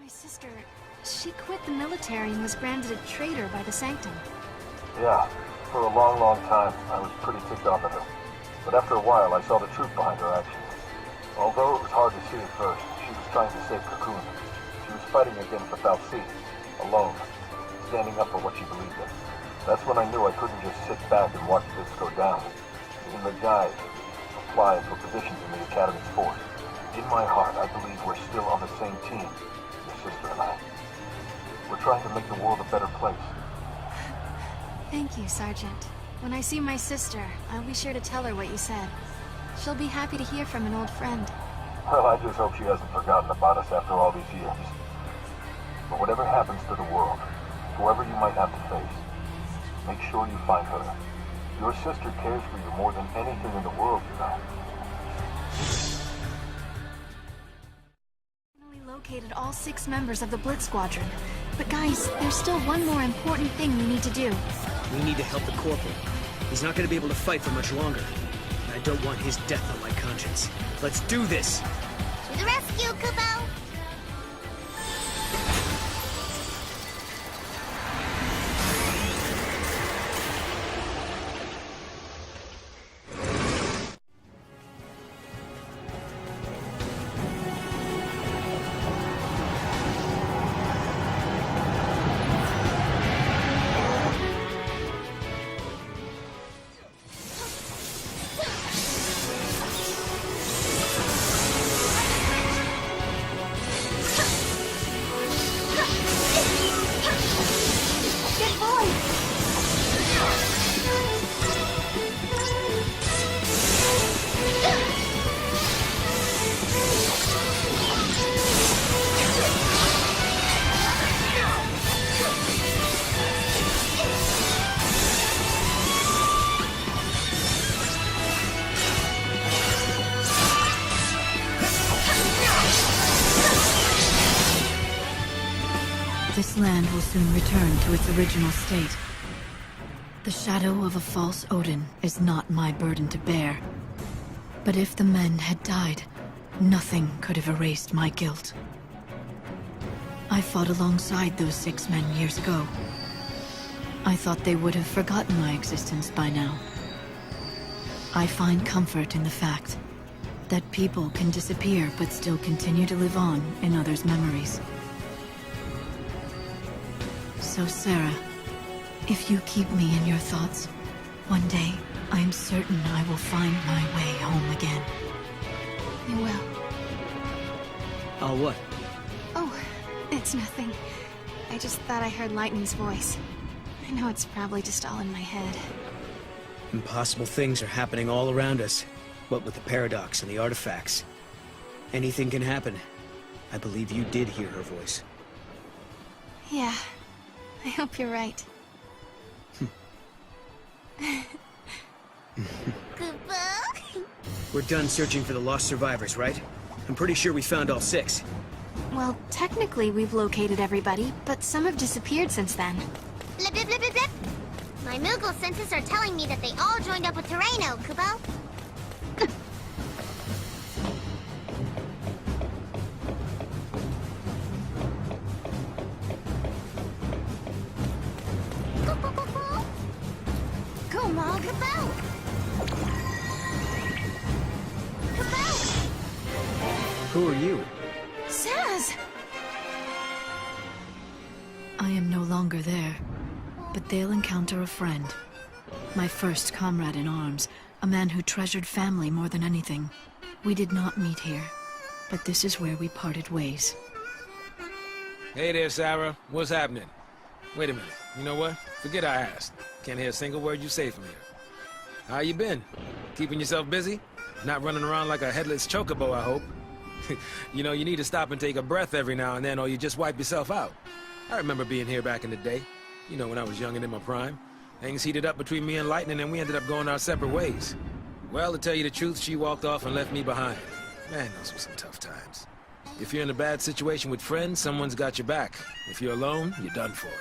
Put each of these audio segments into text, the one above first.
My sister, she quit the military and was branded a traitor by the Sanctum. Yeah, for a long, long time, I was pretty ticked off at her. But after a while, I saw the truth behind her actions. Although it was hard to see at first, she was trying to save Cocoon. She was fighting against the Falsi, alone, standing up for what she believed in. That's when I knew I couldn't just sit back and watch this go down. Even the guys applied for positions in the Academy's force. In my heart, I believe we're still on the same team, your sister and I. We're trying to make the world a better place. Thank you, Sergeant. When I see my sister, I'll be sure to tell her what you said. She'll be happy to hear from an old friend. Well, I just hope she hasn't forgotten about us after all these years. But whatever happens to the world, whoever you might have to face, make sure you find her. Your sister cares for you more than anything in the world, you know. Finally located all 6 members of the Blitz Squadron. But guys, there's still one more important thing we need to do. We need to help the Corporal. He's not gonna be able to fight for much longer. And I don't want his death on my conscience. Let's do this! To the rescue, Kubo! This land will soon return to its original state. The shadow of a false Odin is not my burden to bear. But if the men had died, nothing could have erased my guilt. I fought alongside those 6 men years ago. I thought they would have forgotten my existence by now. I find comfort in the fact that people can disappear but still continue to live on in others' memories. So, Sarah, if you keep me in your thoughts, one day, I am certain I will find my way home again. You will. Oh, what? Oh, it's nothing. I just thought I heard Lightning's voice. I know it's probably just all in my head. Impossible things are happening all around us. What with the paradox and the artifacts. Anything can happen. I believe you did hear her voice. Yeah. I hope you're right. Kubo? We're done searching for the lost survivors, right? I'm pretty sure we found all 6. Well, technically we've located everybody, but some have disappeared since then. Blip, blip, blip, blip, blip. My Moogle senses are telling me that they all joined up with Terreno, Kubo. Come on, Kubo! Kubo! Who are you? Saz! I am no longer there, but they'll encounter a friend. My first comrade in arms, a man who treasured family more than anything. We did not meet here, but this is where we parted ways. Hey there, Sarah. What's happening? Wait a minute. You know what? Forget I asked. Can't hear a single word you say from here. How you been? Keeping yourself busy? Not running around like a headless chocobo, I hope. You know, you need to stop and take a breath every now and then, or you just wipe yourself out. I remember being here back in the day. You know, when I was young and in my prime. Things heated up between me and Lightning, and we ended up going our separate ways. Well, to tell you the truth, she walked off and left me behind. Man, those were some tough times. If you're in a bad situation with friends, someone's got your back. If you're alone, you're done for.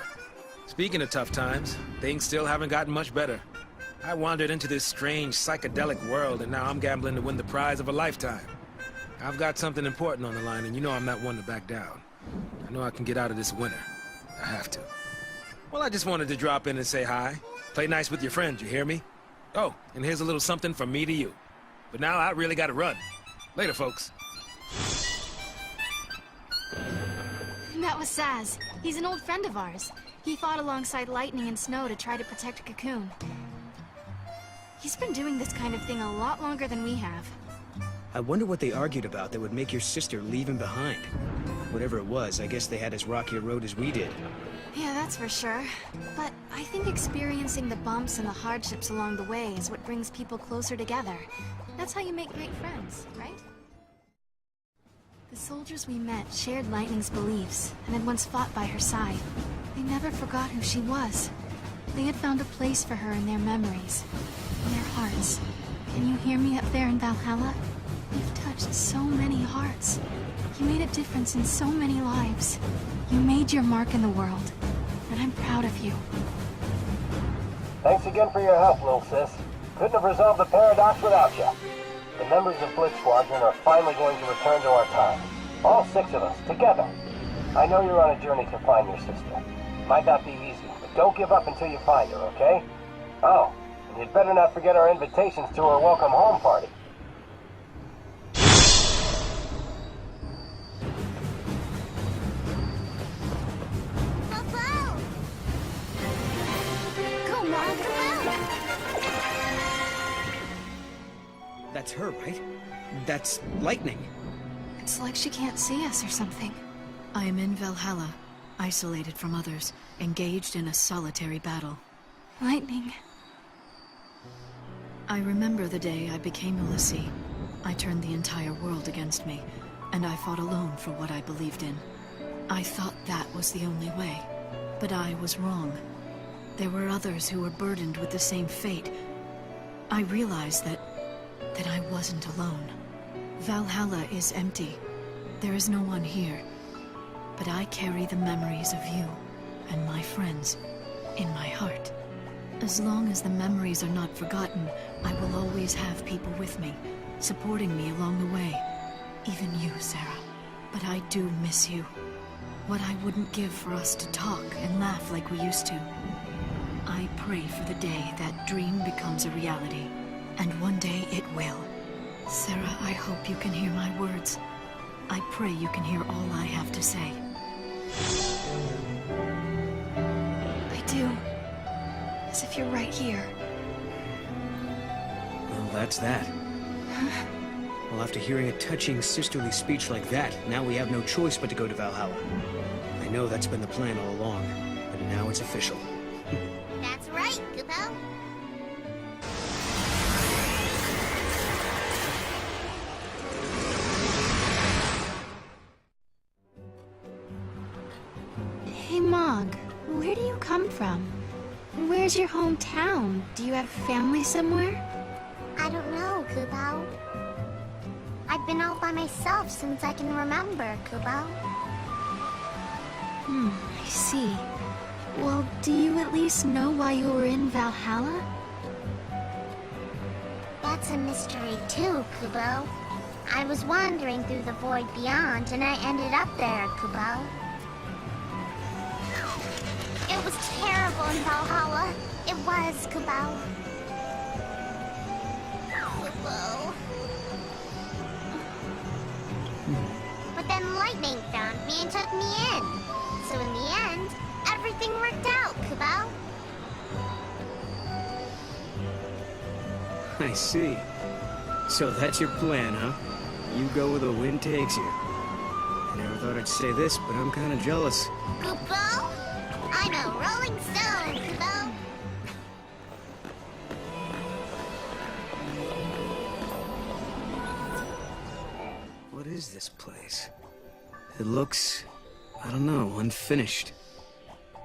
Speaking of tough times, things still haven't gotten much better. I wandered into this strange, psychedelic world, and now I'm gambling to win the prize of a lifetime. I've got something important on the line, and you know I'm not one to back down. I know I can get out of this winter. I have to. Well, I just wanted to drop in and say hi. Play nice with your friends, you hear me? Oh, and here's a little something from me to you. But now I really gotta run. Later, folks. That was Saz. He's an old friend of ours. He fought alongside Lightning and Snow to try to protect Cocoon. He's been doing this kind of thing a lot longer than we have. I wonder what they argued about that would make your sister leave him behind. Whatever it was, I guess they had as rocky a road as we did. Yeah, that's for sure. But I think experiencing the bumps and the hardships along the way is what brings people closer together. That's how you make great friends, right? The soldiers we met shared Lightning's beliefs, and had once fought by her side. They never forgot who she was. They had found a place for her in their memories, in their hearts. Can you hear me up there in Valhalla? You've touched so many hearts. You made a difference in so many lives. You made your mark in the world, and I'm proud of you. Thanks again for your help, little sis. Couldn't have resolved the paradox without you. The members of Blitz Squadron are finally going to return to our time. All 6 of us, together. I know you're on a journey to find your sister. Might not be easy, but don't give up until you find her, okay? Oh, and you'd better not forget our invitations to our welcome home party. That's her, right? That's Lightning. It's like she can't see us or something. I am in Valhalla, isolated from others, engaged in a solitary battle. Lightning. I remember the day I became a Lassie. I turned the entire world against me, and I fought alone for what I believed in. I thought that was the only way, but I was wrong. There were others who were burdened with the same fate. I realized that I wasn't alone. Valhalla is empty. There is no one here. But I carry the memories of you and my friends in my heart. As long as the memories are not forgotten, I will always have people with me, supporting me along the way. Even you, Sarah. But I do miss you. What I wouldn't give for us to talk and laugh like we used to. I pray for the day that dream becomes a reality. And one day it will. Sarah, I hope you can hear my words. I pray you can hear all I have to say. I do. As if you're right here. Well, that's that. Well, after hearing a touching sisterly speech like that, now we have no choice but to go to Valhalla. I know that's been the plan all along, but now it's official. That's right, Kupo. Hey, Mog, where do you come from? Where's your hometown? Do you have family somewhere? I don't know, Kupo. I've been all by myself since I can remember, Kupo. I see. Well, do you at least know why you were in Valhalla? That's a mystery too, Kupo. I was wandering through the void beyond, and I ended up there, Kupo. It was terrible in Valhalla. It was, Kupo. Kupo. But then Lightning found me and took me in. So in the end, everything worked out, Kupo. I see. So that's your plan, huh? You go where the wind takes you. I never thought I'd say this, but I'm kind of jealous. Kupo? I'm a rolling stone, Kupo. What is this place? It looks, I don't know, unfinished.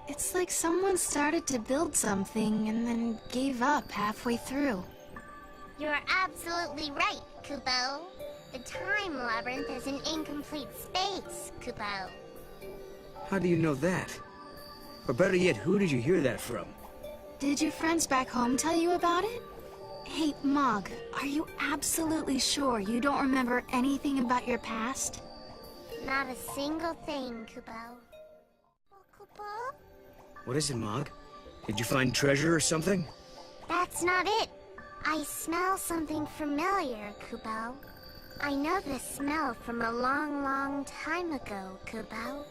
It's like someone started to build something and then gave up halfway through. You're absolutely right, Kupo. The time labyrinth is an incomplete space, Kupo. How do you know that? Or better yet, who did you hear that from? Did your friends back home tell you about it? Hey, Mog, are you absolutely sure you don't remember anything about your past? Not a single thing, Kupo. Kupo? What is it, Mog? Did you find treasure or something? That's not it. I smell something familiar, Kupo. I know the smell from a long, long time ago, Kupo.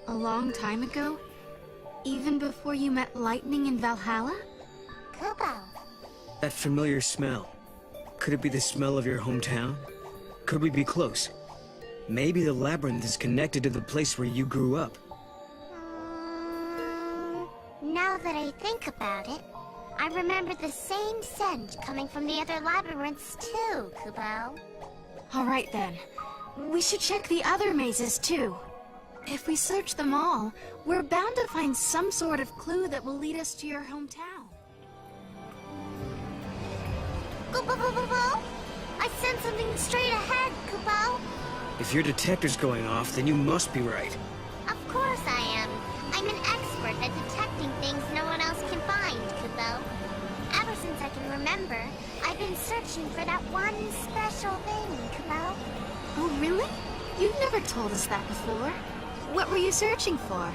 A long time ago? Even before you met Lightning in Valhalla? Kupo. That familiar smell. Could it be the smell of your hometown? Could we be close? Maybe the labyrinth is connected to the place where you grew up. Now that I think about it, I remember the same scent coming from the other labyrinths too, Kupo. Alright then. We should check the other mazes too. If we search them all, we're bound to find some sort of clue that will lead us to your hometown. Kupo! I sense something straight ahead, Kupo. If your detector's going off, then you must be right. Of course I am. I'm an expert at detecting things no one else can find, Kupo. Ever since I can remember, I've been searching for that one special thing, Kupo. Oh, really? You've never told us that before. What were you searching for?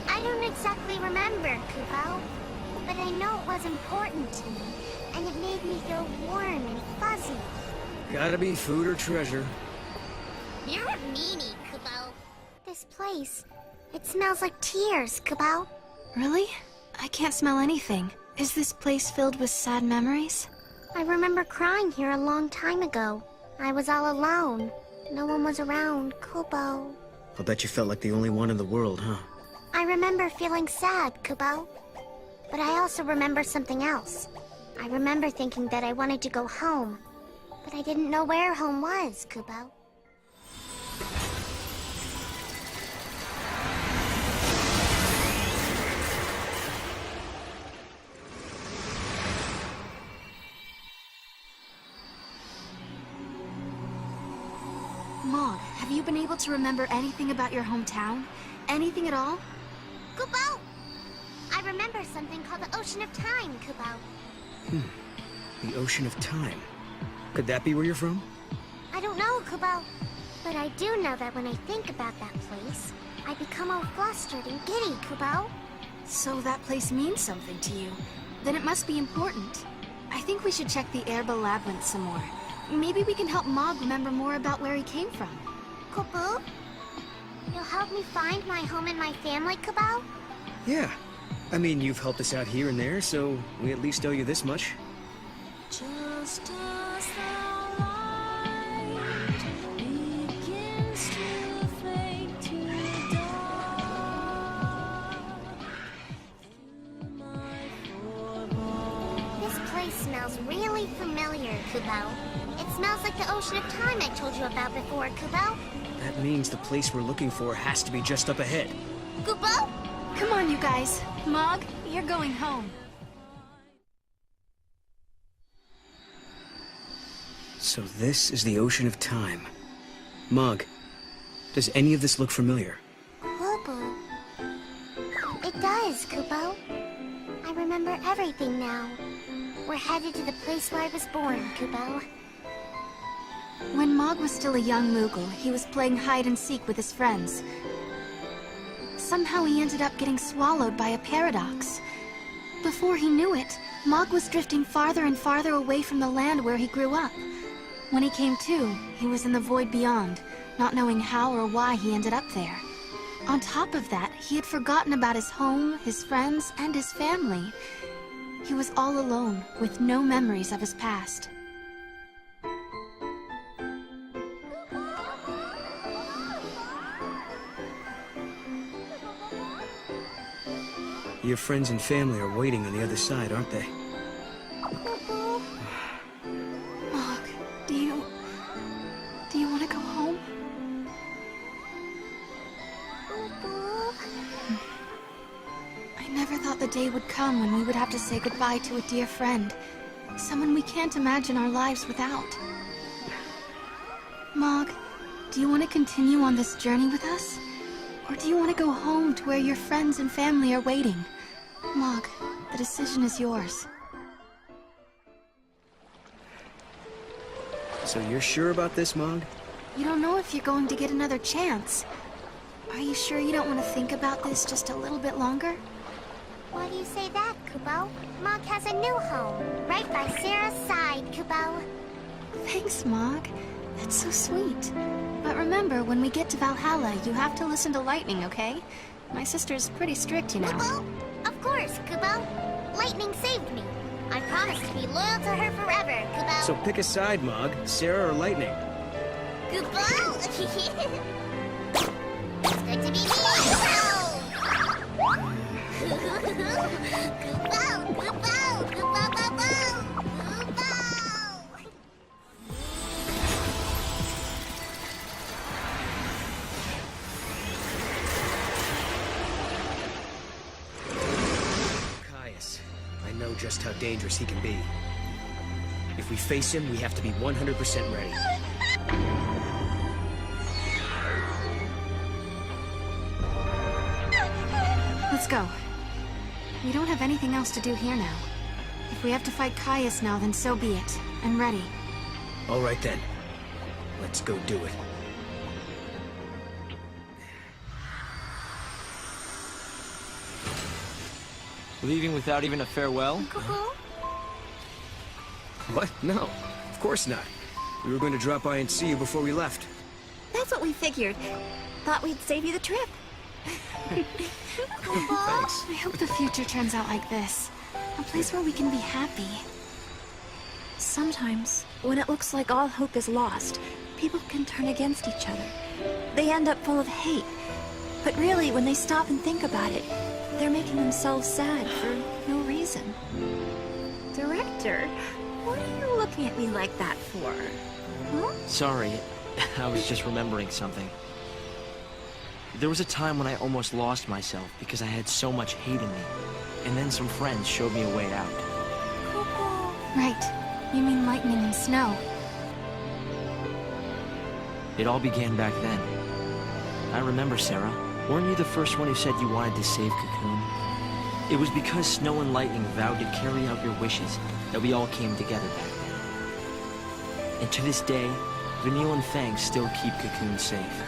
I don't exactly remember, Kupo. But I know it was important to me, and it made me feel warm and fuzzy. Gotta be food or treasure. You're a meanie, Kupo. This place, it smells like tears, Kupo. Really? I can't smell anything. Is this place filled with sad memories? I remember crying here a long time ago. I was all alone. No one was around, Kupo. I'll bet you felt like the only one in the world, huh? I remember feeling sad, Kupo. But I also remember something else. I remember thinking that I wanted to go home. But I didn't know where home was, Kupo. Mog, have you been able to remember anything about your hometown? Anything at all? Kupo! I remember something called the Ocean of Time, Kupo. The Ocean of Time. Could that be where you're from? I don't know, Kupo. But I do know that when I think about that place, I become all flustered and giddy, Kupo. So that place means something to you. Then it must be important. I think we should check the Erba Labyrinth some more. Maybe we can help Mog remember more about where he came from. Kupo? You'll help me find my home and my family, Kupo? Yeah. I mean, you've helped us out here and there, so we at least owe you this much. Just as the light begins to fade to dark, through my forehead. This place smells really familiar, Kupo. It smells like the Ocean of Time I told you about before, Kupo. That means the place we're looking for has to be just up ahead. Kupo? Come on, you guys. Mog, you're going home. So this is the Ocean of Time. Mog, does any of this look familiar? Kupo. It does, Kupo. I remember everything now. We're headed to the place where I was born, Kupo. When Mog was still a young Moogle, he was playing hide-and-seek with his friends. Somehow he ended up getting swallowed by a paradox. Before he knew it, Mog was drifting farther and farther away from the land where he grew up. When he came to, he was in the void beyond, not knowing how or why he ended up there. On top of that, he had forgotten about his home, his friends, and his family. He was all alone, with no memories of his past. Your friends and family are waiting on the other side, aren't they? Kupo. Mog, do you want to go home? Kupo. I never thought the day would come when we would have to say goodbye to a dear friend. Someone we can't imagine our lives without. Mog, do you want to continue on this journey with us? Or do you want to go home to where your friends and family are waiting? Mog, the decision is yours. So you're sure about this, Mog? You don't know if you're going to get another chance. Are you sure you don't want to think about this just a little bit longer? Why do you say that, Kubo? Mog has a new home, right by Sarah's side, Kubo. Thanks, Mog. That's so sweet. But remember, when we get to Valhalla, you have to listen to Lightning, okay? My sister's pretty strict, you know. Kubo? Of course, Kubo. Lightning saved me. I promise to be loyal to her forever, Kubo. So pick a side, Mog. Sarah or Lightning? Kubo? It's good to be me, Kubo! Kubo! Kubo! Kubo! Kubo! Caius. I know just how dangerous he can be. If we face him, we have to be 100% ready. Let's go. We don't have anything else to do here now. If we have to fight Caius now, then so be it. I'm ready. All right then. Let's go do it. Leaving without even a farewell? Kubo? What? No. Of course not. We were going to drop by and see you before we left. That's what we figured. Thought we'd save you the trip. Thanks. I hope the future turns out like this. A place where we can be happy. Sometimes, when it looks like all hope is lost, people can turn against each other. They end up full of hate. But really, when they stop and think about it, they're making themselves sad for no reason. Director, what are you looking at me like that for? Huh? Sorry, I was just remembering something. There was a time when I almost lost myself because I had so much hate in me. And then some friends showed me a way out. Right. You mean lightning and snow. It all began back then. I remember, Sarah. Weren't you the first one who said you wanted to save Cocoon? It was because Snow and Lightning vowed to carry out your wishes that we all came together back then. And to this day, Vanille and Fang still keep Cocoon safe.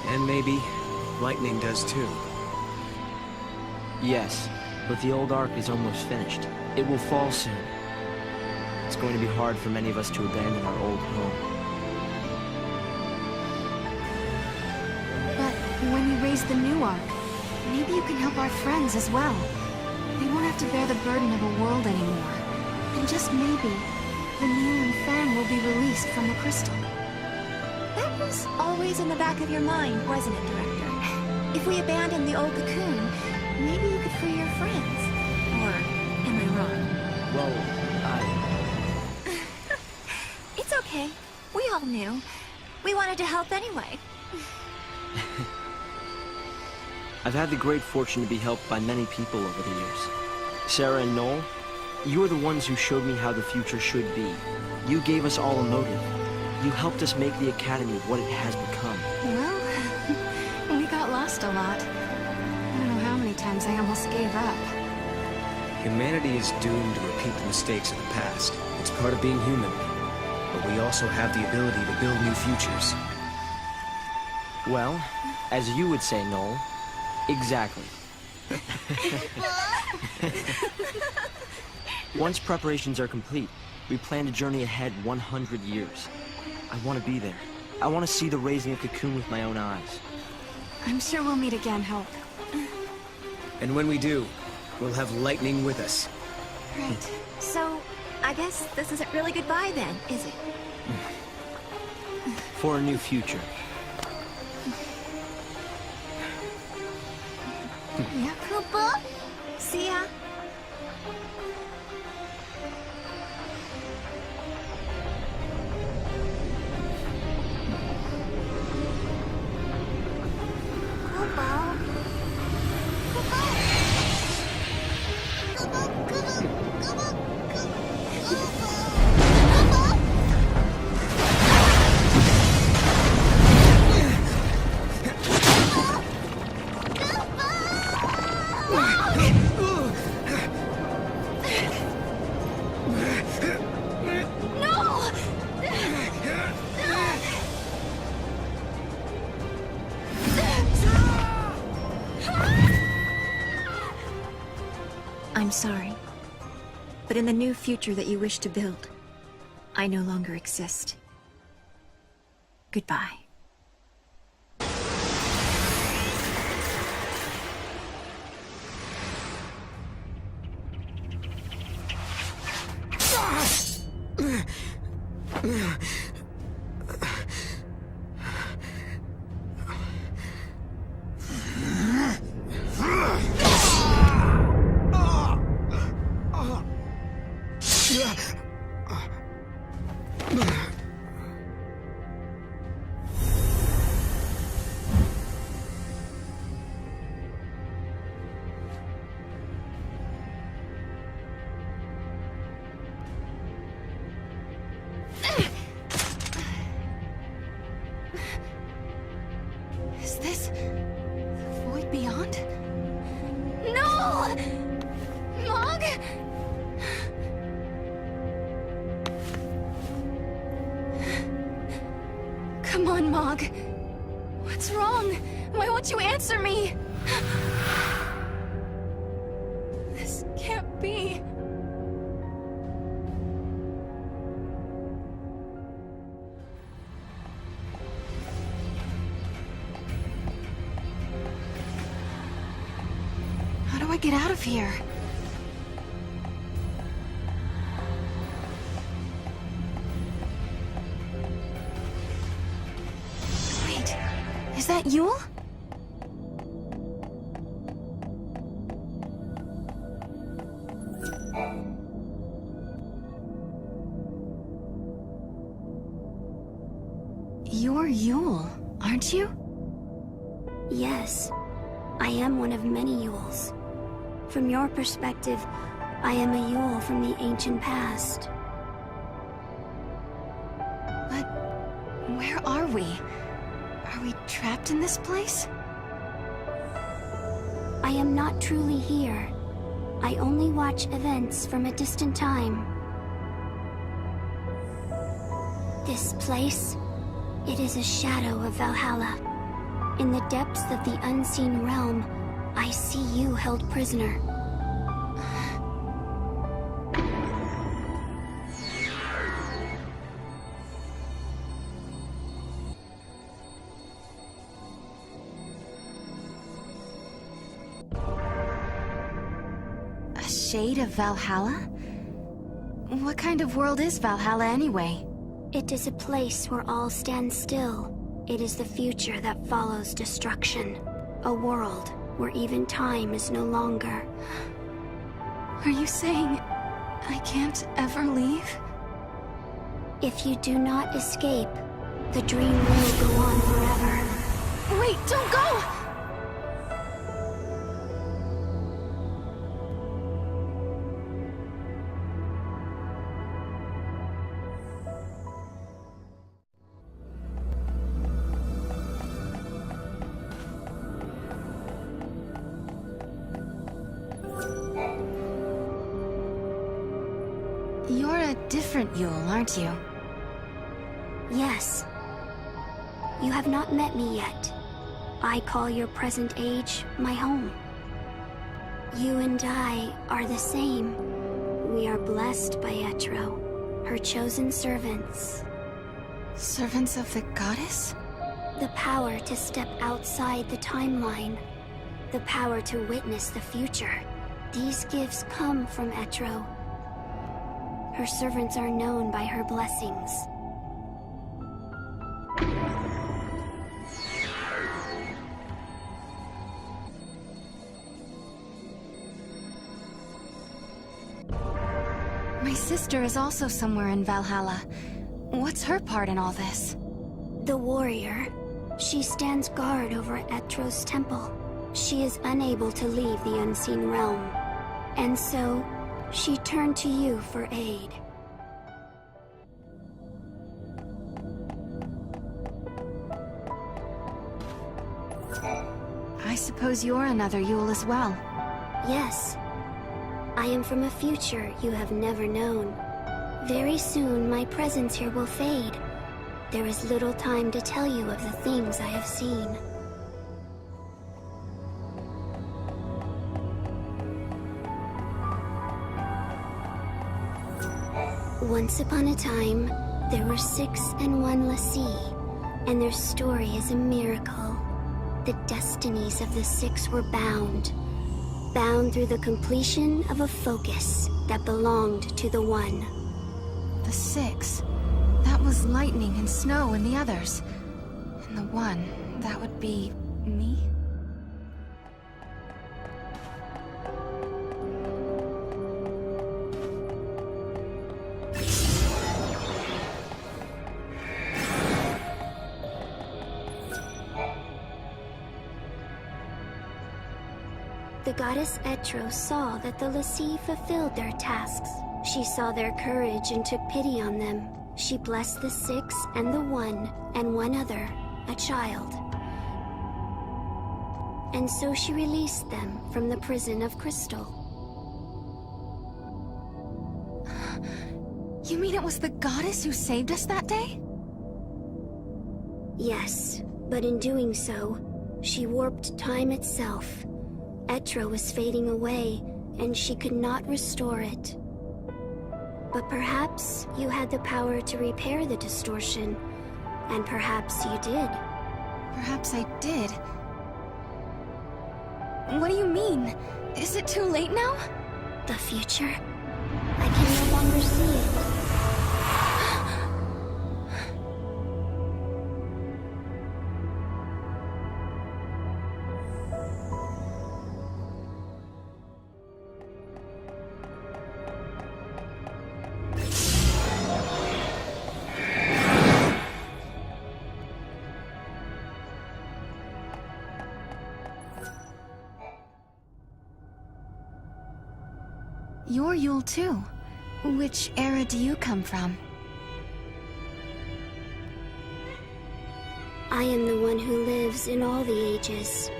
And maybe Lightning does too. Yes, but the old arc is almost finished. It will fall soon. It's going to be hard for many of us to abandon our old home. But when we raise the new arc, maybe you can help our friends as well. They won't have to bear the burden of a world anymore. And just maybe, Vanille and Fang will be released from the crystal. That was always in the back of your mind, wasn't it, Director? If we abandon the old Cocoon, maybe you could free your friends. Or am I wrong? Well, It's okay. We all knew. We wanted to help anyway. I've had the great fortune to be helped by many people over the years. Sarah and Noel, you are the ones who showed me how the future should be. You gave us all a motive. You helped us make the Academy what it has become. Well, we got lost a lot. I don't know how many times I almost gave up. Humanity is doomed to repeat the mistakes of the past. It's part of being human. But we also have the ability to build new futures. Well, as you would say, Noel, exactly. Once preparations are complete, we plan to journey ahead 100 years. I want to be there. I want to see the raising of Cocoon with my own eyes. I'm sure we'll meet again, Hope. And when we do, we'll have Lightning with us. Right. So, I guess this isn't really goodbye then, is it? For a new future. Yeah. Kubo? See ya. I'm sorry. But in the new future that you wish to build, I no longer exist. Goodbye. Is this the void beyond? No! Mog? Come on, Mog. What's wrong? Why won't you answer me? This can't be. How do I get out of here? Wait, is that Yule? You're Yule, aren't you? Yes, I am one of many Yules. From your perspective, I am a Yule from the ancient past. But where are we? Are we trapped in this place? I am not truly here. I only watch events from a distant time. This place, it is a shadow of Valhalla. In the depths of the unseen realm, I see you held prisoner. A shade of Valhalla? What kind of world is Valhalla anyway? It is a place where all stand still. It is the future that follows destruction. A world where even time is no longer. Are you saying I can't ever leave? If you do not escape, the dream will go on forever. Wait, don't go! You're a different Yule, aren't you? Yes. You have not met me yet. I call your present age my home. You and I are the same. We are blessed by Etro, her chosen servants. Servants of the goddess? The power to step outside the timeline. The power to witness the future. These gifts come from Etro. Her servants are known by her blessings. My sister is also somewhere in Valhalla. What's her part in all this? The warrior. She stands guard over Etro's temple. She is unable to leave the unseen realm. And so, she turned to you for aid. I suppose you're another Yule as well. Yes. I am from a future you have never known. Very soon, my presence here will fade. There is little time to tell you of the things I have seen. Once upon a time, there were 6 and 1 Lassie, and their story is a miracle. The destinies of the 6 were bound through the completion of a focus that belonged to the 1. The 6. That was lightning and snow and the others. And the 1, that would be me? The goddess Etro saw that the Lassie fulfilled their tasks. She saw their courage and took pity on them. She blessed the 6 and the 1 and one other, a child. And so she released them from the prison of crystal. You mean it was the goddess who saved us that day? Yes, but in doing so, she warped time itself. Etro was fading away, and she could not restore it. But perhaps you had the power to repair the distortion, and perhaps you did. Perhaps I did. What do you mean? Is it too late now? The future? I can no longer see it. You're Yule too. Which era do you come from? I am the one who lives in all the ages.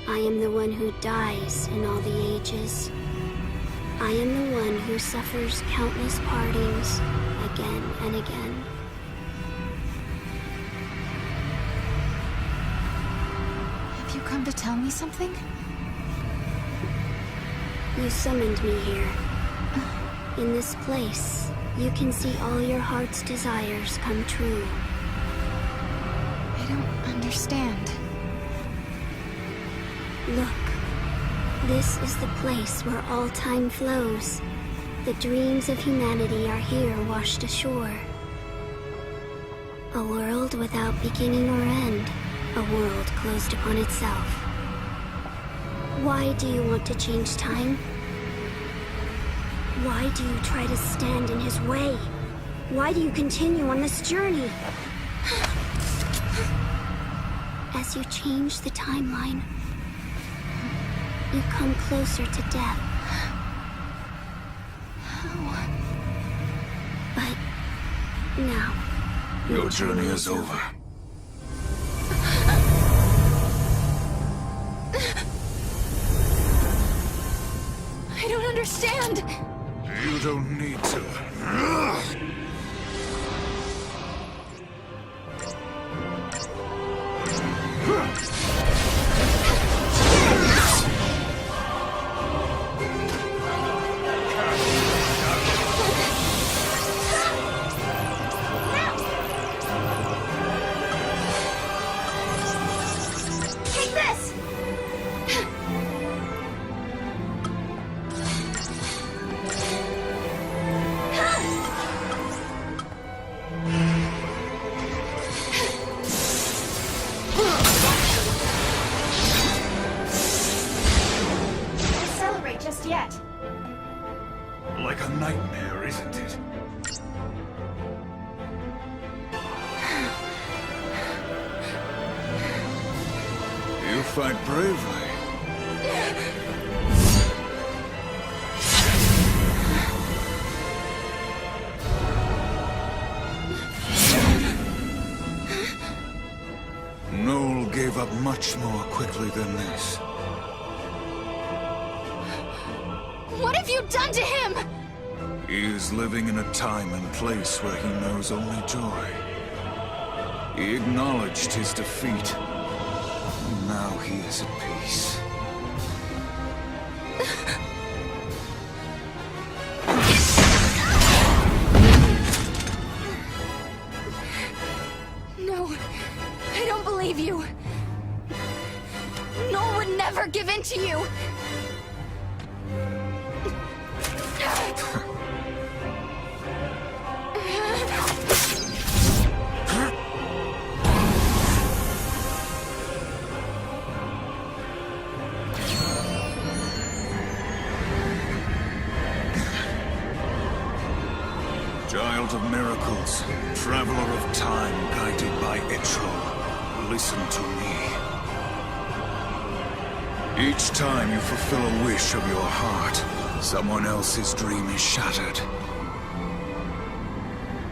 I am the one who dies in all the ages. I am the one who suffers countless partings again and again. Have you come to tell me something? You summoned me here. In this place, you can see all your heart's desires come true. I don't understand. Look, this is the place where all time flows. The dreams of humanity are here washed ashore. A world without beginning or end. A world closed upon itself. Why do you want to change time? Why do you try to stand in his way? Why do you continue on this journey? As you change the timeline, you come closer to death. How? But now, Your journey is over. I don't understand. You don't need to. take this! Don't celebrate just yet. Like a nightmare, isn't it? You fight bravely. Noel gave up much more quickly than this. What have you done to him? He is living in a time and place where he knows only joy. He acknowledged his defeat. And now he is at peace. leave you. Noel would never give in to you. Child of miracles, traveler of time guided by Itro, listen to me. Each time you fulfill a wish of your heart, someone else's dream is shattered.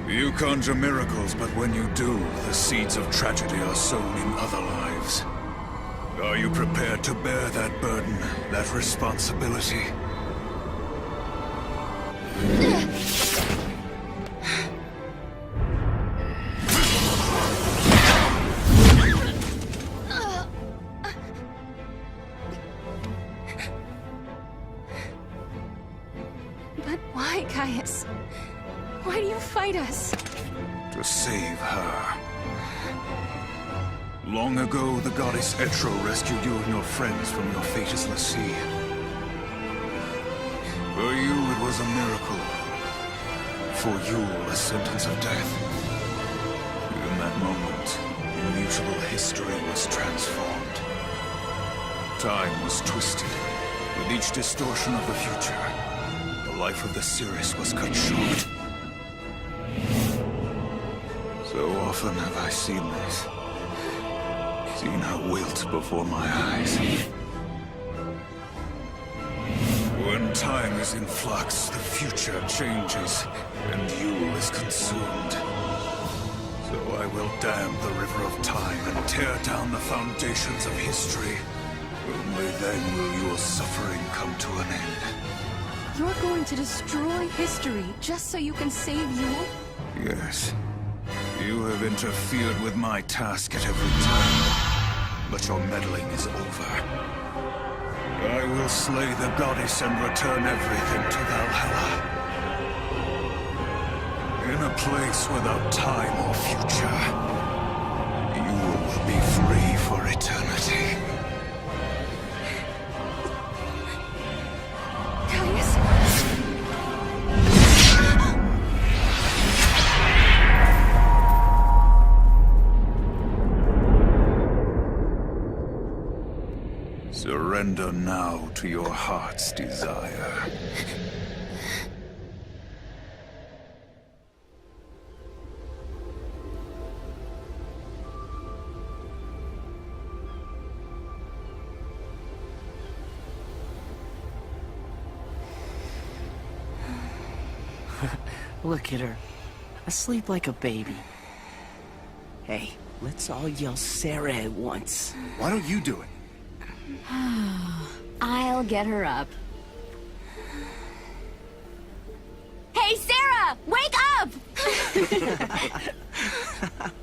You conjure miracles, but when you do, the seeds of tragedy are sown in other lives. Are you prepared to bear that burden, that responsibility? But why, Caius? Why do you fight us? To save her. Long ago, the goddess Etro rescued you and your friends from your fate's sea. For you, it was a miracle. For you, a sentence of death. In that moment, immutable history was transformed. Time was twisted. With each distortion of the future, the life of the Cirrus was cut short. So often have I seen this. Seen her wilt before my eyes. When time is in flux, the future changes, and Yule is consumed. So I will dam the river of time and tear down the foundations of history. Only then will your suffering come to an end. You're going to destroy history just so you can save Yule? Yes. You have interfered with my task at every turn, but your meddling is over. I will slay the goddess and return everything to Valhalla. In a place without time or future, you will be free for eternity. Caius? Surrender now to your heart's desire. Look at her. Asleep like a baby. Hey, let's all yell Sarah at once. Why don't you do it? I'll get her up. Hey, Sarah! Wake up!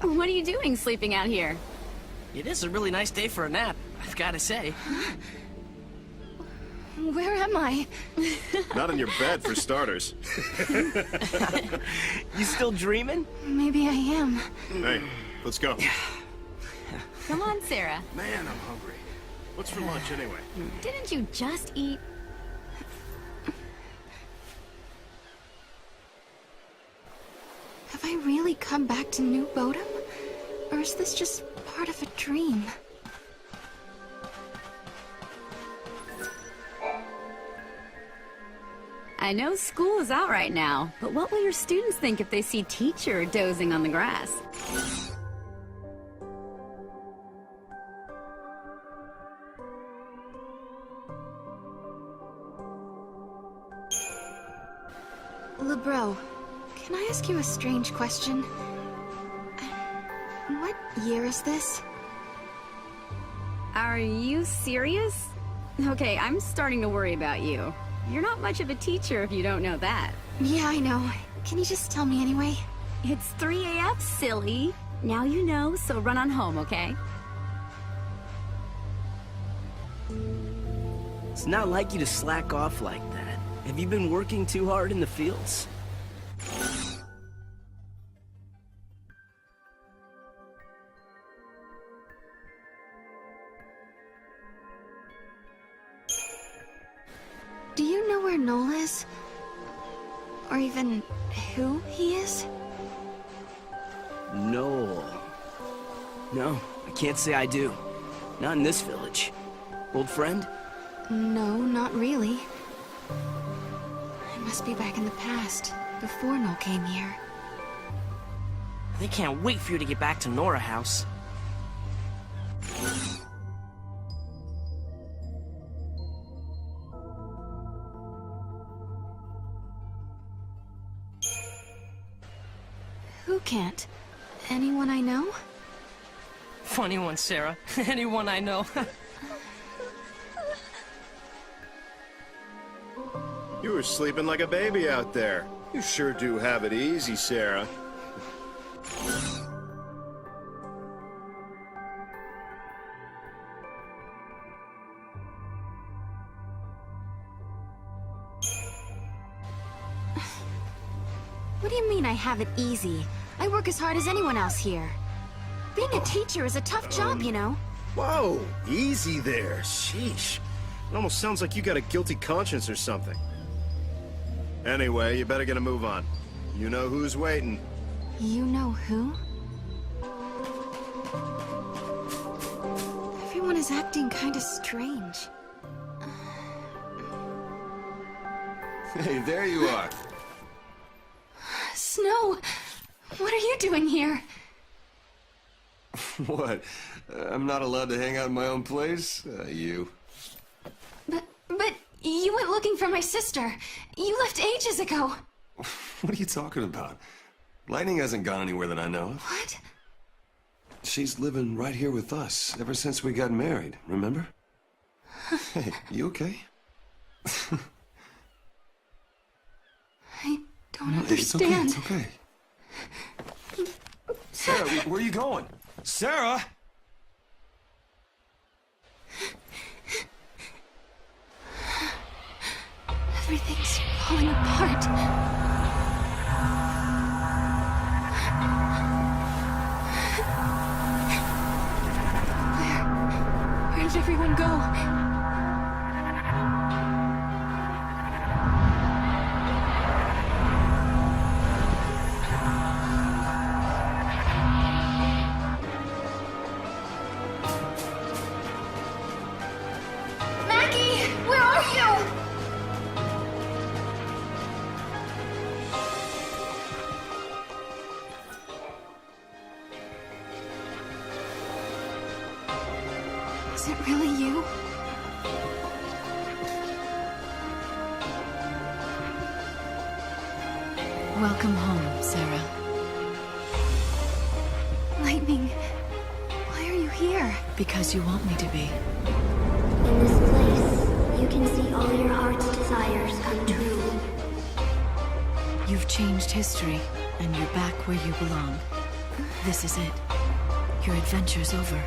What are you doing sleeping out here? It is a really nice day for a nap, I've gotta say. Where am I? Not in your bed, for starters. You still dreaming? Maybe I am. Hey, let's go. Come on, Sarah. Man, I'm hungry. What's for lunch, anyway? Didn't you just eat? Have I really come back to New Bodom? Or is this just part of a dream? I know school is out right now, but what will your students think if they see teacher dozing on the grass? LeBro, can I ask you a strange question? What year is this? Are you serious? Okay, I'm starting to worry about you. You're not much of a teacher if you don't know that. Yeah, I know. Can you just tell me anyway? It's 3 a.m., silly. Now you know, so run on home, okay? It's not like you to slack off like that. Have you been working too hard in the fields? where Noel is? Or even who he is? No. No, I can't say I do. Not in this village. Old friend? No, not really. I must be back in the past, before Noel came here. They can't wait for you to get back to Nora House. Who can't? Anyone I know? Funny one, Sarah. Anyone I know. You were sleeping like a baby out there. You sure do have it easy, Sarah. What do you mean I have it easy? I work as hard as anyone else here. Being a teacher is a tough job, you know. Whoa, easy there. Sheesh. It almost sounds like you got a guilty conscience or something. Anyway, you better get a move on. You know who's waiting. You know who? Everyone is acting kind of strange. Hey, there you are. Snow! What are you doing here? What? I'm not allowed to hang out in my own place? You. But you went looking for my sister. You left ages ago. What are you talking about? Lightning hasn't gone anywhere that I know of. What? She's living right here with us ever since we got married, remember? Hey, you okay? I don't understand. It's okay, it's okay. Sarah, where are you going? Sarah! Everything's falling apart. Where did everyone go? Is it really you? Welcome home, Sarah. Lightning, why are you here? Because you want me to be. In this place, you can see all your heart's desires come true. You've changed history, and you're back where you belong. This is it. Your adventure's over.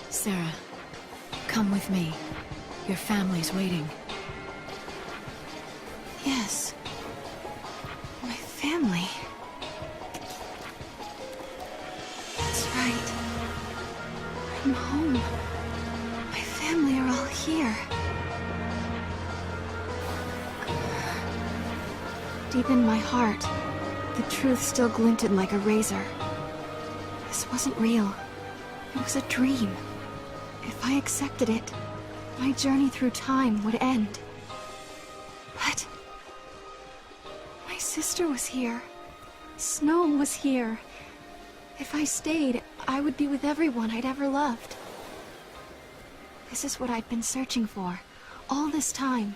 Sarah, come with me. Your family's waiting. Yes. My family. That's right. I'm home. My family are all here. Deep in my heart, the truth still glinted like a razor. This wasn't real. It was a dream. If I accepted it, my journey through time would end. But my sister was here. Snow was here. If I stayed, I would be with everyone I'd ever loved. This is what I'd been searching for. All this time.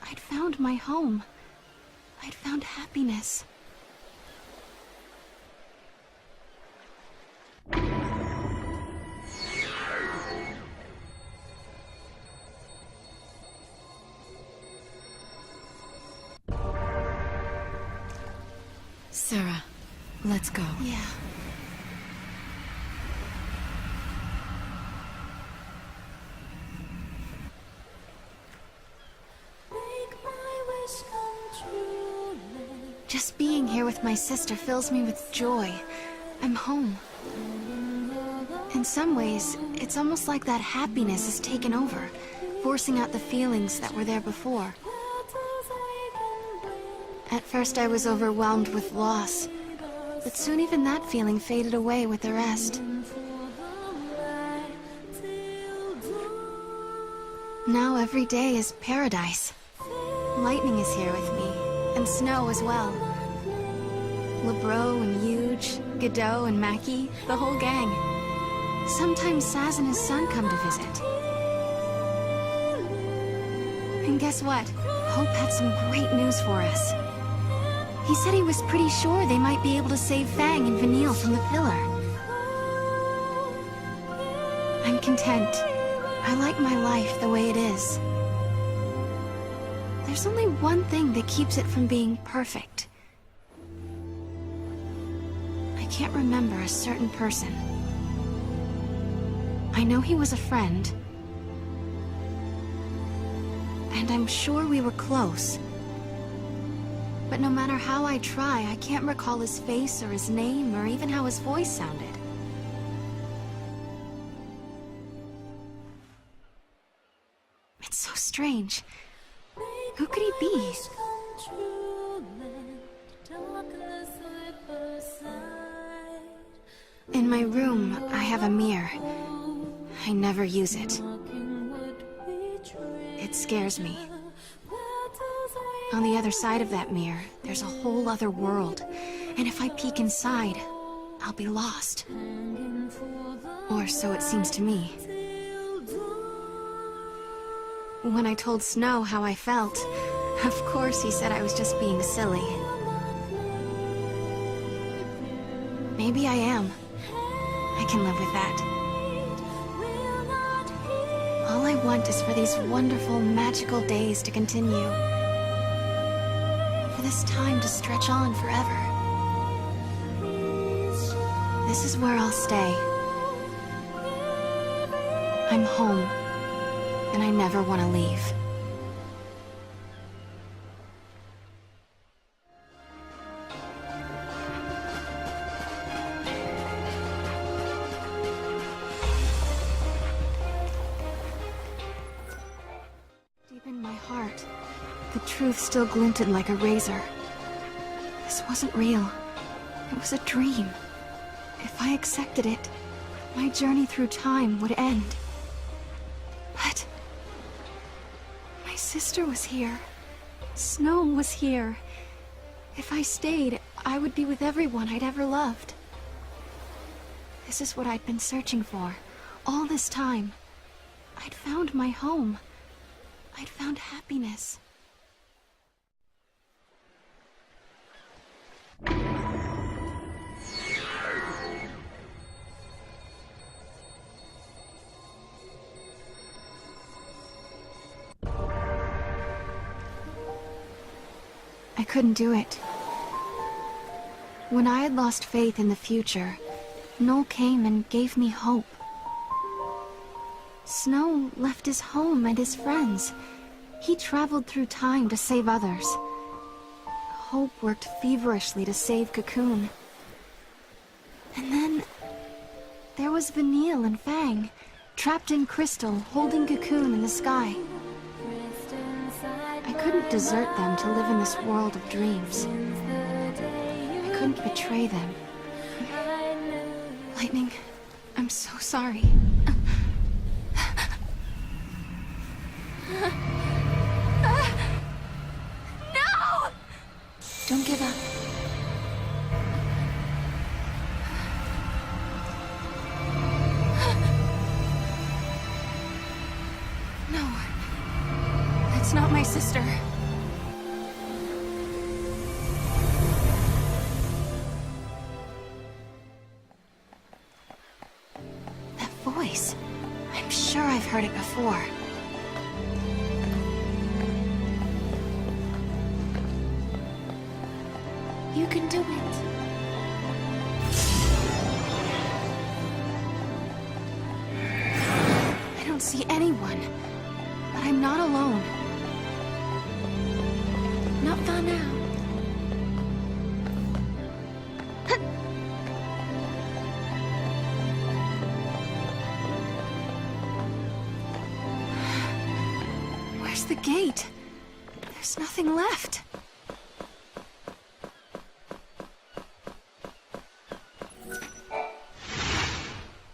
I'd found my home. I'd found happiness. Sarah, let's go. Yeah. Just being here with my sister fills me with joy. I'm home. In some ways, it's almost like that happiness has taken over, forcing out the feelings that were there before. At first I was overwhelmed with loss, but soon even that feeling faded away with the rest. Now every day is paradise. Lightning is here with me, and snow as well. Lebreau and Huge, Godot and Mackie, the whole gang. Sometimes Saz and his son come to visit. And guess what? Hope had some great news for us. He said he was pretty sure they might be able to save Fang and Vanille from the pillar. I'm content. I like my life the way it is. There's only one thing that keeps it from being perfect. I can't remember a certain person. I know he was a friend. And I'm sure we were close. But no matter how I try, I can't recall his face or his name or even how his voice sounded. It's so strange. Who could he be? In my room, I have a mirror. I never use it. It scares me. On the other side of that mirror, there's a whole other world. And if I peek inside, I'll be lost. Or so it seems to me. When I told Snow how I felt, of course he said I was just being silly. Maybe I am. I can live with that. All I want is for these wonderful, magical days to continue. For this time to stretch on forever. This is where I'll stay. I'm home, and I never want to leave. Deep in my heart, the truth still glinted like a razor. This wasn't real. It was a dream. If I accepted it, my journey through time would end. But my sister was here. Snow was here. If I stayed, I would be with everyone I'd ever loved. This is what I'd been searching for all this time. I'd found my home. I'd found happiness. I couldn't do it. When I had lost faith in the future, Noel came and gave me hope. Snow left his home and his friends. He traveled through time to save others. Hope worked feverishly to save Cocoon. And then there was Vanille and Fang, trapped in crystal, holding Cocoon in the sky. I couldn't desert them to live in this world of dreams. I couldn't betray them. Lightning, I'm so sorry. No! Don't give up. No. That's not my sister. That voice. I'm sure I've heard it before. You can do it. I don't see anyone, but I'm not alone. Not for now. the gate? There's nothing left.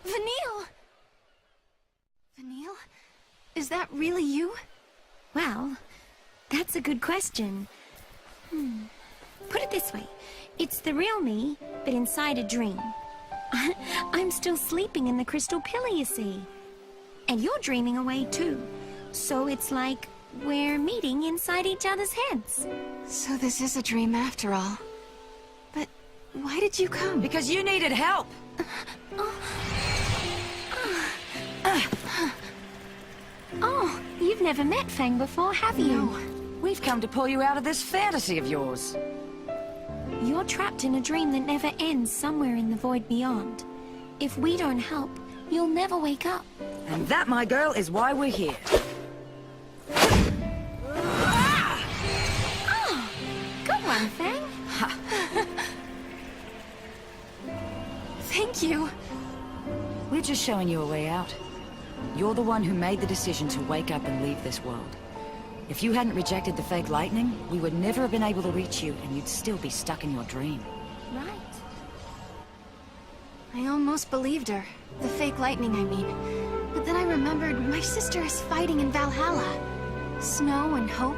Vanille! Vanille? Is that really you? Well, that's a good question. Put it this way. It's the real me, but inside a dream. I'm still sleeping in the crystal pillar, you see. And you're dreaming away too. So it's like we're meeting inside each other's heads. So this is a dream after all. But why did you come? Because you needed help. Oh, you've never met Fang before, have you? No. We've come to pull you out of this fantasy of yours. You're trapped in a dream that never ends somewhere in the void beyond. If we don't help, you'll never wake up. And that, my girl, is why we're here. Oh, good one, Fang. Thank you. We're just showing you a way out. You're the one who made the decision to wake up and leave this world. If you hadn't rejected the fake lightning, we would never have been able to reach you, and you'd still be stuck in your dream. Right. I almost believed her. The fake lightning, I mean. But then I remembered my sister is fighting in Valhalla. Snow and Hope,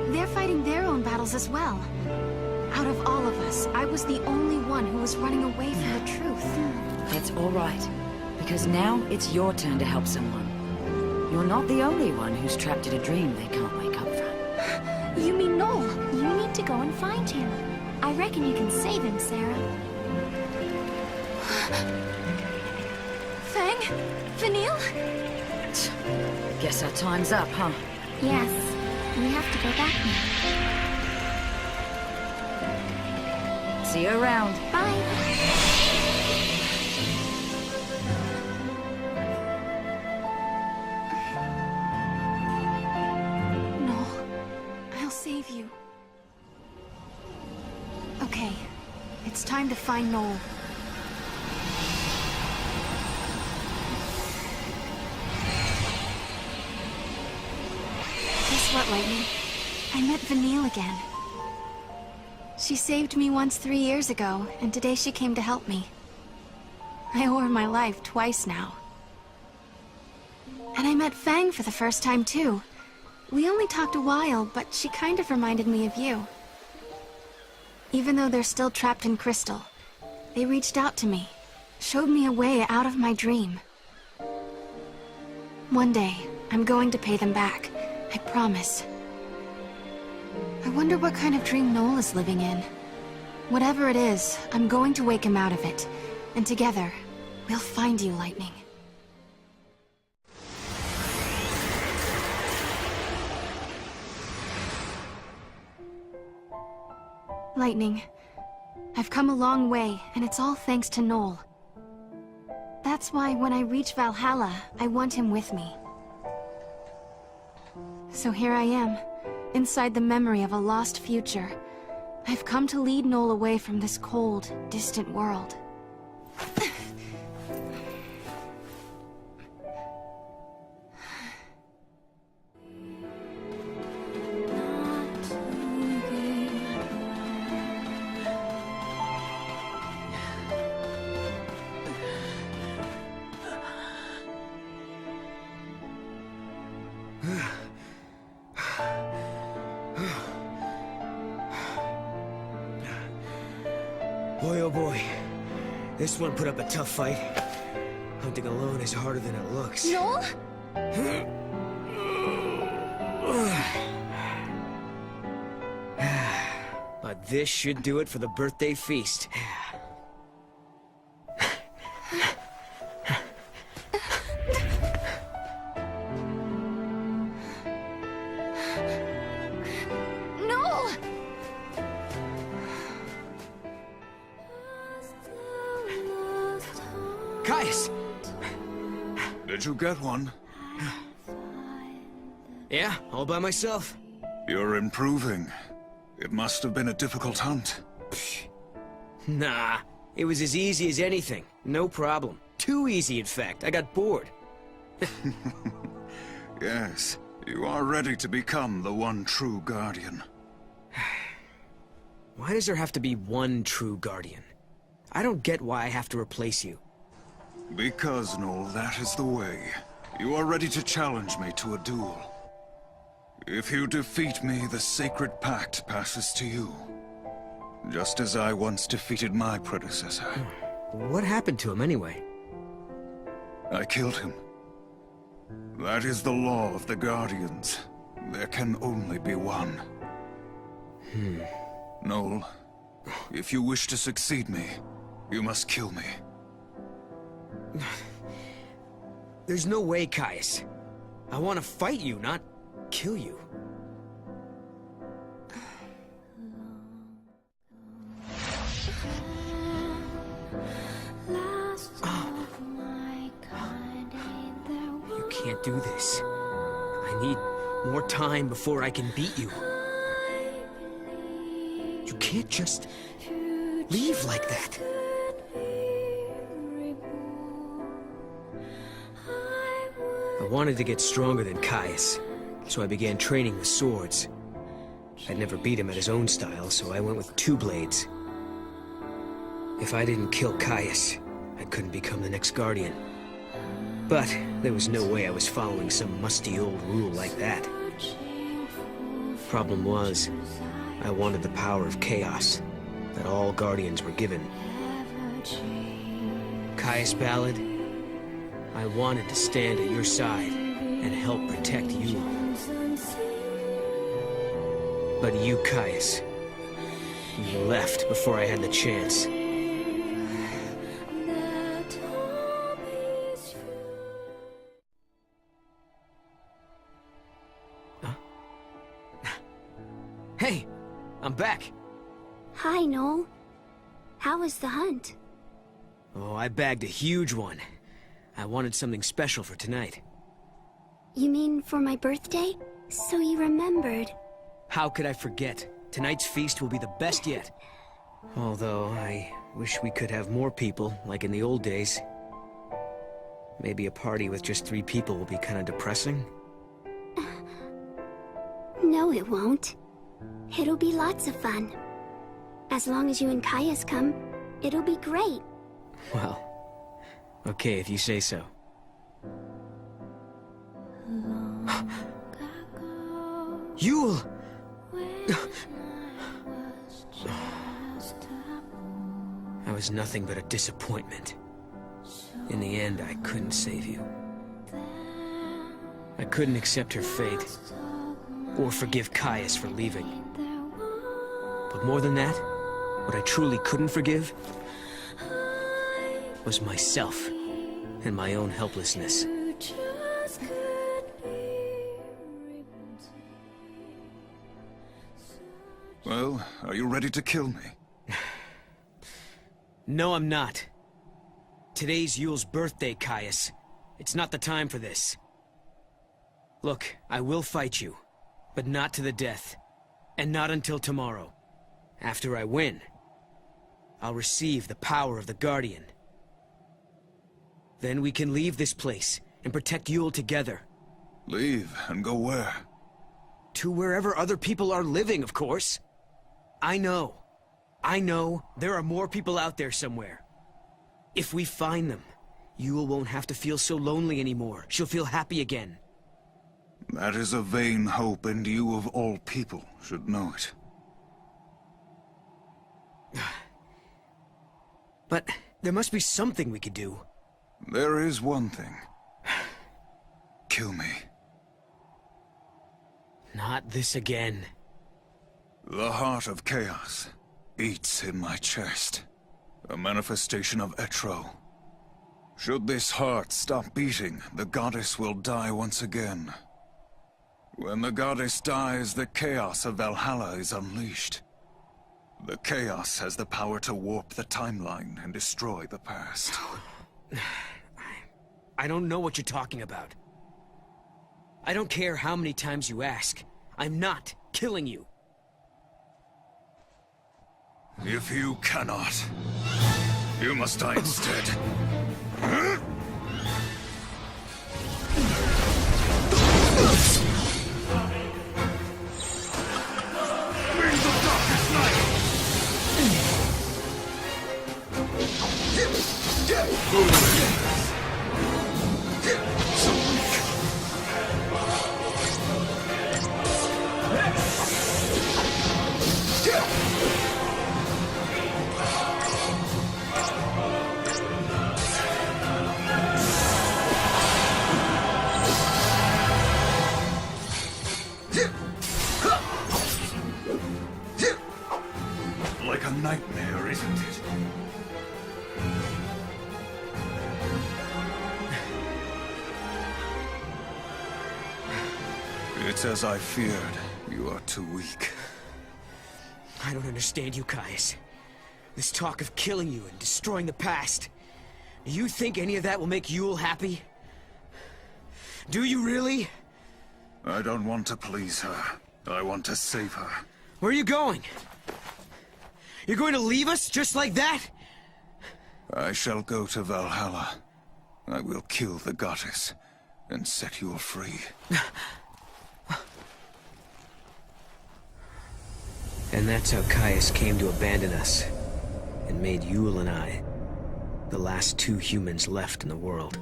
they're fighting their own battles as well. Out of all of us, I was the only one who was running away from the truth. That's all right. Because now it's your turn to help someone. You're not the only one who's trapped in a dream they can't wake up from. You mean Noel? You need to go and find him. I reckon you can save him, Sarah. Fang? Vanille? Guess our time's up, huh? Yes. We have to go back now. See you around. Bye. Save you. Okay, it's time to find Noel. Guess what, Lightning? I met Vanille again. She saved me once 3 years ago, and today she came to help me. I owe her my life twice now. And I met Fang for the first time, too. We only talked a while, but she kind of reminded me of you. Even though they're still trapped in crystal, they reached out to me, showed me a way out of my dream. One day, I'm going to pay them back. I promise. I wonder what kind of dream Noel is living in. Whatever it is, I'm going to wake him out of it. And together, we'll find you, Lightning. Lightning, I've come a long way, and it's all thanks to Noel. That's why when I reach Valhalla, I want him with me. So here I am, inside the memory of a lost future. I've come to lead Noel away from this cold, distant world. Boy, oh boy. This one put up a tough fight. Hunting alone is harder than it looks. Noel? But this should do it for the birthday feast. Noel! Caius! Did you get one? Yeah, all by myself. You're improving. It must have been a difficult hunt. Nah, it was as easy as anything. No problem. Too easy, in fact. I got bored. Yes, You are ready to become the one true Guardian. Why does there have to be one true Guardian? I don't get why I have to replace you. Because, Noel, that is the way. You are ready to challenge me to a duel. If you defeat me, the sacred pact passes to you. Just as I once defeated my predecessor. What happened to him anyway? I killed him. That is the law of the Guardians. There can only be one. Noel, if you wish to succeed me, you must kill me. There's no way, Caius. I want to fight you, not kill you. You can't do this. I need more time before I can beat you. You can't just leave like that. I wanted to get stronger than Caius, so I began training with swords. I'd never beat him at his own style, so I went with 2 blades. If I didn't kill Caius, I couldn't become the next Guardian. But there was no way I was following some musty old rule like that. Problem was, I wanted the power of chaos that all Guardians were given. Caius Ballad, I wanted to stand at your side and help protect you. But you, Caius, you left before I had the chance. Hey, I'm back. Hi, Noel. How was the hunt? Oh, I bagged a huge one. I wanted something special for tonight. You mean for my birthday? So you remembered. How could I forget? Tonight's feast will be the best yet. Although, I wish we could have more people, like in the old days. Maybe a party with just 3 people will be kind of depressing. No, it won't. It'll be lots of fun. As long as you and Caius come, it'll be great. Well, okay if you say so. Yule! I was nothing but a disappointment. In the end, I couldn't save you. I couldn't accept her fate, or forgive Caius for leaving. But more than that, what I truly couldn't forgive was myself and my own helplessness. Well, are you ready to kill me? No, I'm not. Today's Yule's birthday, Caius. It's not the time for this. Look, I will fight you, but not to the death. And not until tomorrow. After I win, I'll receive the power of the Guardian. Then we can leave this place and protect Yule together. Leave and go where? To wherever other people are living, of course. I know there are more people out there somewhere. If we find them, Yule won't have to feel so lonely anymore. She'll feel happy again. That is a vain hope, and you of all people should know it. But there must be something we could do. There is one thing. Kill me. Not this again. The heart of chaos eats in my chest. A manifestation of Etro. Should this heart stop beating, the goddess will die once again. When the goddess dies, the chaos of Valhalla is unleashed. The chaos has the power to warp the timeline and destroy the past. I don't know what you're talking about. I don't care how many times you ask. I'm not killing you. If you cannot, you must die instead. Like a nightmare, isn't it? It's as I feared. You are too weak. I don't understand you, Caius. This talk of killing you and destroying the past. Do you think any of that will make Yule happy? Do you really? I don't want to please her. I want to save her. Where are you going? You're going to leave us just like that? I shall go to Valhalla. I will kill the goddess and set Yule free. And that's how Caius came to abandon us, and made Yule and I the last two humans left in the world.